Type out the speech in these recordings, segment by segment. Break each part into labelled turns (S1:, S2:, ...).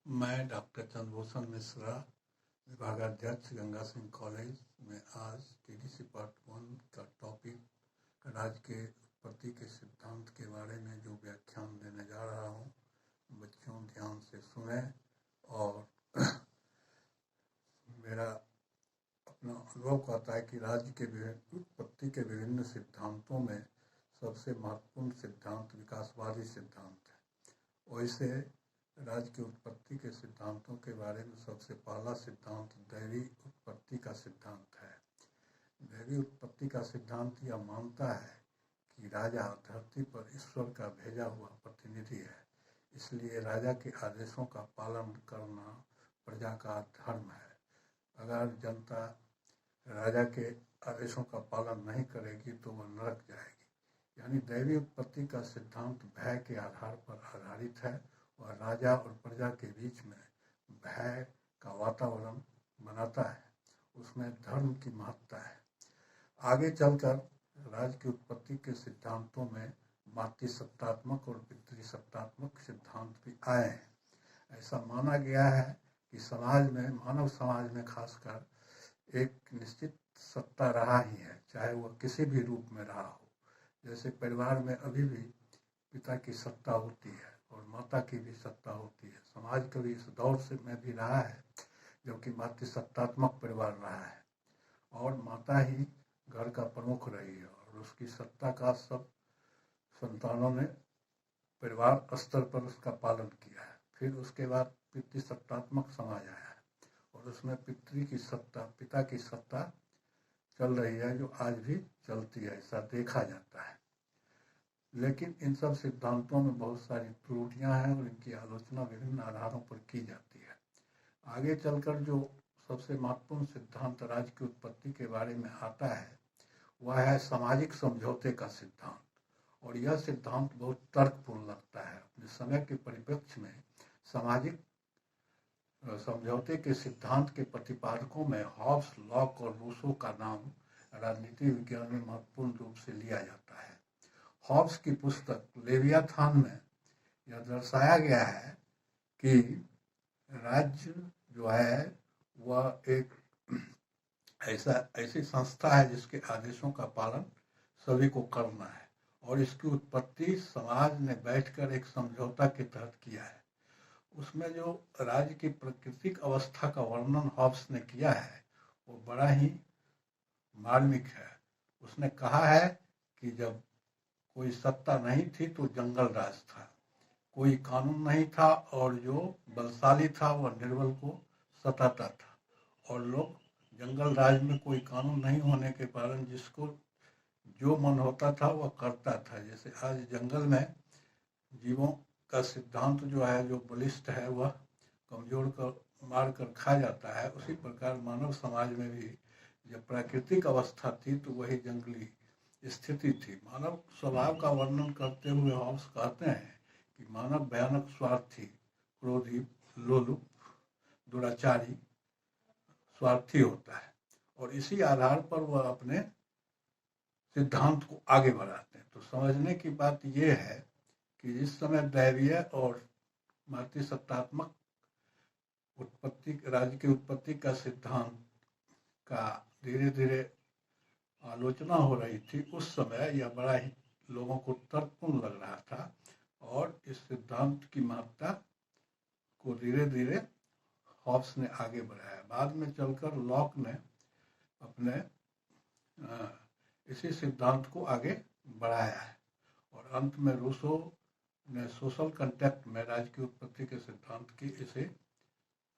S1: मैं डॉक्टर चंद्रभूषण मिश्रा, विभागाध्यक्ष गंगा सिंह कॉलेज में आज टीडीसी पार्ट 1 का टॉपिक राज्य के उत्पत्ति के सिद्धांत के बारे में जो व्याख्यान देने जा रहा हूँ, बच्चों ध्यान से सुने और मेरा अपना अनुभव कहता है कि राज्य के उत्पत्ति के विभिन्न सिद्धांतों में सबसे महत्वपूर्ण सिद्धांत विकासवादी सिद्धांत है। वैसे राज्य की उत्पत्ति के सिद्धांतों के बारे में सबसे पहला सिद्धांत दैवी उत्पत्ति का सिद्धांत है। दैवी उत्पत्ति का सिद्धांत यह मानता है कि राजा धरती पर ईश्वर का भेजा हुआ प्रतिनिधि है, इसलिए राजा के आदेशों का पालन करना प्रजा का धर्म है। अगर जनता राजा के आदेशों का पालन नहीं करेगी तो वह नरक जाएगी। यानी दैवी उत्पत्ति का सिद्धांत भय के आधार पर आधारित है और राजा और प्रजा के बीच में भय का वातावरण बनाता है। उसमें धर्म की महत्ता है। आगे चलकर राज्य की उत्पत्ति के सिद्धांतों में मातृसत्तात्मक और पितृसत्तात्मक सिद्धांत भी आए हैं। ऐसा माना गया है कि समाज में, मानव समाज में खासकर एक निश्चित सत्ता रहा ही है, चाहे वह किसी भी रूप में रहा हो। जैसे परिवार में अभी भी पिता की सत्ता होती है और माता की भी सत्ता होती है। समाज कभी इस दौर से में भी रहा है जबकि मातृसत्तात्मक परिवार रहा है और माता ही घर का प्रमुख रही है और उसकी सत्ता का सब संतानों ने परिवार स्तर पर उसका पालन किया है। फिर उसके बाद पितृसत्तात्मक समाज आया है और उसमें पितृ की सत्ता, पिता की सत्ता चल रही है, जो आज भी चलती है, ऐसा देखा जाता है। लेकिन इन सब सिद्धांतों में बहुत सारी त्रुटियां हैं और इनकी आलोचना विभिन्न आधारों पर की जाती है। आगे चलकर जो सबसे महत्वपूर्ण सिद्धांत राज्य की उत्पत्ति के बारे में आता है वह है सामाजिक समझौते का सिद्धांत। और यह सिद्धांत बहुत तर्कपूर्ण लगता है। अपने समय के परिप्रेक्ष्य में सामाजिक समझौते के सिद्धांत के प्रतिपादकों में हॉब्स, लॉक और रूसो का नाम राजनीति विज्ञान में महत्वपूर्ण रूप से लिया जाता है। हॉब्स की पुस्तक लेवियाथान में यह दर्शाया गया है कि राज्य जो है वह एक ऐसी संस्था है जिसके आदेशों का पालन सभी को करना है और इसकी उत्पत्ति समाज ने बैठकर एक समझौता के तहत किया है। उसमें जो राज्य की प्राकृतिक अवस्था का वर्णन हॉब्स ने किया है वो बड़ा ही मार्मिक है। उसने कहा है कि जब कोई सत्ता नहीं थी तो जंगल राज था, कोई कानून नहीं था और जो बलशाली था वह निर्बल को सताता था और लोग जंगल राज में कोई कानून नहीं होने के कारण जिसको जो मन होता था वह करता था। जैसे आज जंगल में जीवों का सिद्धांत जो है, जो बलिष्ठ है वह कमजोर कर मार कर खा जाता है, उसी प्रकार मानव समाज में भी जब प्राकृतिक अवस्था थी तो वही जंगली स्थिति थी। मानव स्वभाव का वर्णन करते हुए हॉब्स कहते हैं कि मानव भयानक स्वार्थी, क्रोधी, लोलुप, दुराचारी, स्वार्थी होता है और इसी आधार पर वह अपने सिद्धांत को आगे बढ़ाते हैं। तो समझने की बात यह है कि जिस समय दैवीय और मातृसत्तात्मक उत्पत्ति, राज्य की उत्पत्ति का सिद्धांत का धीरे धीरे आलोचना हो रही थी, उस समय यह बड़ा ही लोगों को तर्कपूर्ण लग रहा था और इस सिद्धांत की महत्ता को धीरे धीरे हॉब्स ने आगे बढ़ाया। बाद में चलकर लॉक ने अपने इसी सिद्धांत को आगे बढ़ाया है और अंत में रूसो ने सोशल कंटेक्ट में राज्य की उत्पत्ति के सिद्धांत की इसे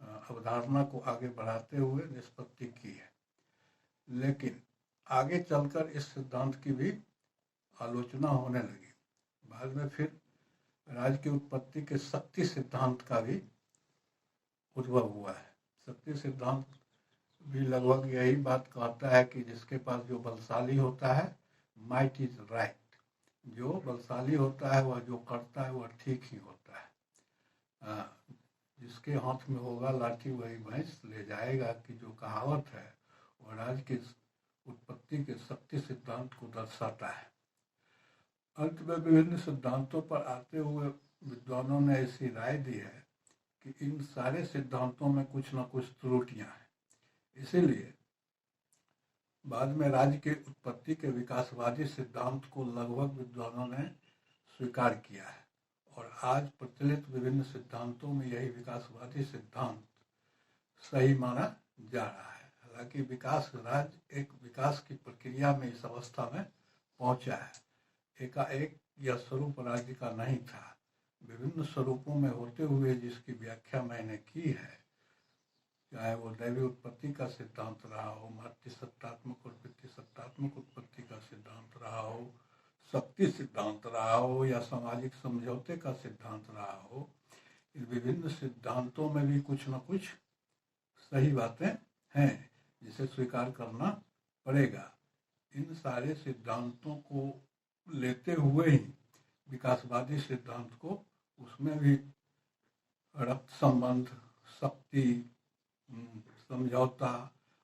S1: अवधारणा को आगे बढ़ाते हुए निष्पत्ति की है। लेकिन आगे चलकर इस सिद्धांत की भी आलोचना होने लगी। बाद में फिर राज्य की उत्पत्ति के शक्ति सिद्धांत का भी उद्भव हुआ है। शक्ति सिद्धांत भी लगभग यही बात कहता है कि जिसके पास जो बलशाली होता है, माइट इज राइट, जो बलशाली होता है वह जो करता है वह ठीक ही होता है। जिसके हाथ में होगा लाठी वही भैंस ले जाएगा की जो कहावत है वह राज्य की उत्पत्ति के शक्ति सिद्धांत को दर्शाता है। अंत में विभिन्न सिद्धांतों पर आते हुए विद्वानों ने ऐसी राय दी है कि इन सारे सिद्धांतों में कुछ न कुछ त्रुटियां हैं। इसीलिए बाद में राज्य के उत्पत्ति के विकासवादी सिद्धांत को लगभग विद्वानों ने स्वीकार किया है और आज प्रचलित विभिन्न सिद्धांतों में यही विकासवादी सिद्धांत सही माना जा रहा है। हालांकि विकास राज्य एक विकास की प्रक्रिया में इस अवस्था में पहुंचा है। एकाएक यह स्वरूप राज्य का नहीं था, विभिन्न स्वरूपों में होते हुए जिसकी व्याख्या मैंने की है, चाहे वो दैवी उत्पत्ति का सिद्धांत रहा हो, मातृसत्तात्मक और पितृसत्तात्मक उत्पत्ति का सिद्धांत रहा हो, शक्ति सिद्धांत रहा हो या सामाजिक समझौते का सिद्धांत रहा हो, इन विभिन्न सिद्धांतों में भी कुछ न कुछ सही बातें हैं जिसे स्वीकार करना पड़ेगा। इन सारे सिद्धांतों को लेते हुए ही विकासवादी सिद्धांत को उसमें भी रक्त संबंध, शक्ति, समझौता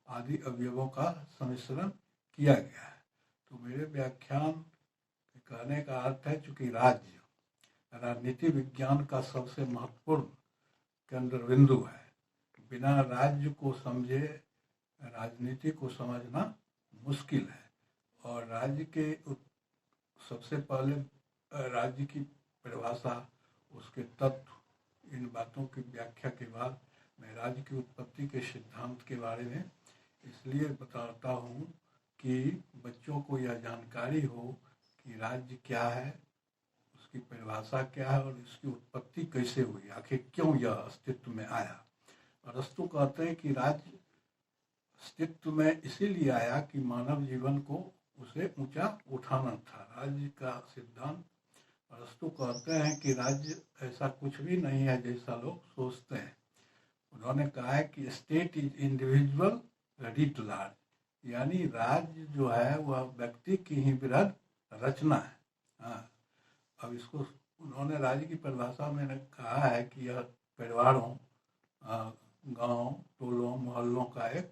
S1: आदि अवयवों का सम्मिश्रण किया गया है। तो मेरे व्याख्यान कहने का अर्थ है, चूंकि राज्य राजनीति विज्ञान का सबसे महत्वपूर्ण केंद्र बिंदु है, बिना राज्य को समझे राजनीति को समझना मुश्किल है। और राज्य के सबसे पहले राज्य की परिभाषा, उसके तत्व, इन बातों की व्याख्या के बाद मैं राज्य की उत्पत्ति के सिद्धांत के बारे में इसलिए बताता हूँ कि बच्चों को यह जानकारी हो कि राज्य क्या है, उसकी परिभाषा क्या है और इसकी उत्पत्ति कैसे हुई, आखिर क्यों यह अस्तित्व में आया। अरस्तु कहते हैं कि राज्य अस्तित्व में इसीलिए आया कि मानव जीवन को उसे ऊंचा उठाना था। राज्य का सिद्धांत, अरस्तु कहते हैं कि राज्य ऐसा कुछ भी नहीं है जैसा लोग सोचते हैं। उन्होंने कहा है कि state is individual ready to large, यानी राज्य जो है वह व्यक्ति की ही वृहद रचना है। हाँ, अब इसको उन्होंने राज्य की परिभाषा में कहा है कि यह परिवारों, गांव, टोलों, मोहल्लों का एक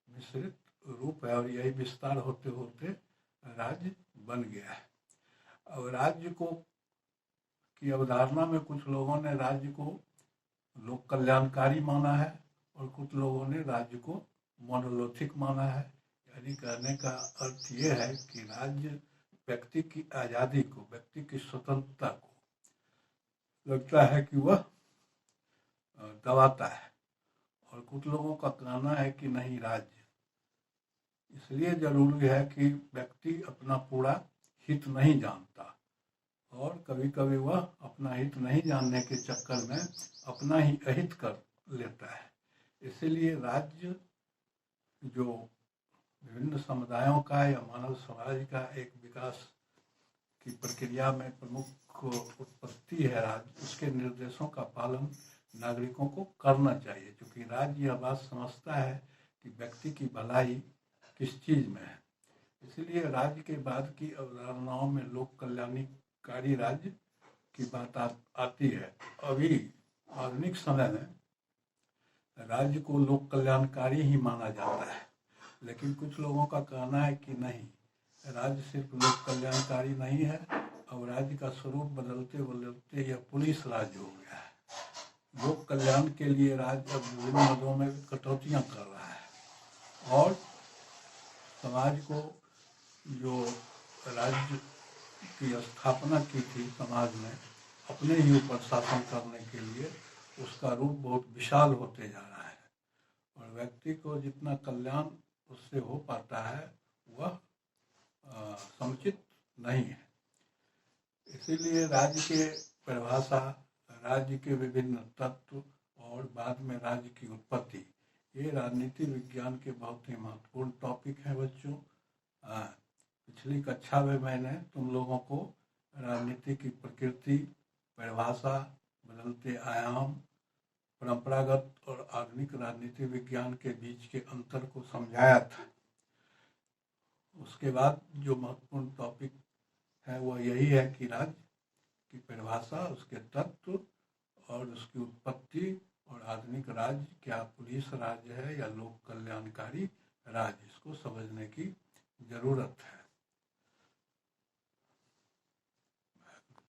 S1: मिश्रित रूप है और यही विस्तार होते होते राज्य बन गया है। अब राज्य को की अवधारणा में कुछ लोगों ने राज्य को लोक कल्याणकारी माना है और कुछ लोगों ने राज्य को मोनोलिथिक माना है। यानी कहने का अर्थ ये है कि राज्य व्यक्ति की आज़ादी को, व्यक्ति की स्वतंत्रता को लगता है कि वह दबाता है, और कुछ लोगों का कहना है कि नहीं, राज्य इसलिए जरूरी है कि व्यक्ति अपना पूरा हित नहीं जानता और कभी कभी वह अपना हित नहीं जानने के चक्कर में अपना ही अहित कर लेता है। इसीलिए राज्य जो विभिन्न समुदायों का या मानव समाज का एक विकास की प्रक्रिया में प्रमुख उत्पत्ति है राज्य, उसके निर्देशों का पालन नागरिकों को करना चाहिए, क्योंकि राज्य यह बात समझता है कि व्यक्ति की भलाई किस चीज़ में है। इसलिए राज्य के बाद की अवधारणाओं में लोक कल्याणकारी राज्य की बात आती है। अभी आधुनिक समय में राज्य को लोक कल्याणकारी ही माना जाता है, लेकिन कुछ लोगों का कहना है कि नहीं, राज्य सिर्फ लोक कल्याणकारी नहीं है, अब राज्य का स्वरूप बदलते बदलते यह पुलिस राज्य हो गया है। लोक कल्याण के लिए राज्य अब विभिन्न पदों में कटौतियाँ कर रहा है और समाज को, जो राज्य की स्थापना की थी समाज में अपने ही ऊपर शासन करने के लिए, उसका रूप बहुत विशाल होते जा रहा है और व्यक्ति को जितना कल्याण उससे हो पाता है वह समुचित नहीं है। इसीलिए राज्य के परिभाषा, राज्य के विभिन्न तत्व और बाद में राज्य की उत्पत्ति, ये राजनीति विज्ञान के बहुत ही महत्वपूर्ण टॉपिक हैं बच्चों। पिछली कक्षा में मैंने तुम लोगों को राजनीति की प्रकृति, परिभाषा, बदलते आयाम, परंपरागत और आधुनिक राजनीति विज्ञान के बीच के अंतर को समझाया था। उसके बाद जो महत्वपूर्ण टॉपिक है वह यही है कि राज्य की परिभाषा, उसके तत्व और उसकी उत्पत्ति, और आधुनिक राज्य क्या पुलिस राज्य है या लोक कल्याणकारी राज्य, इसको समझने की जरूरत है।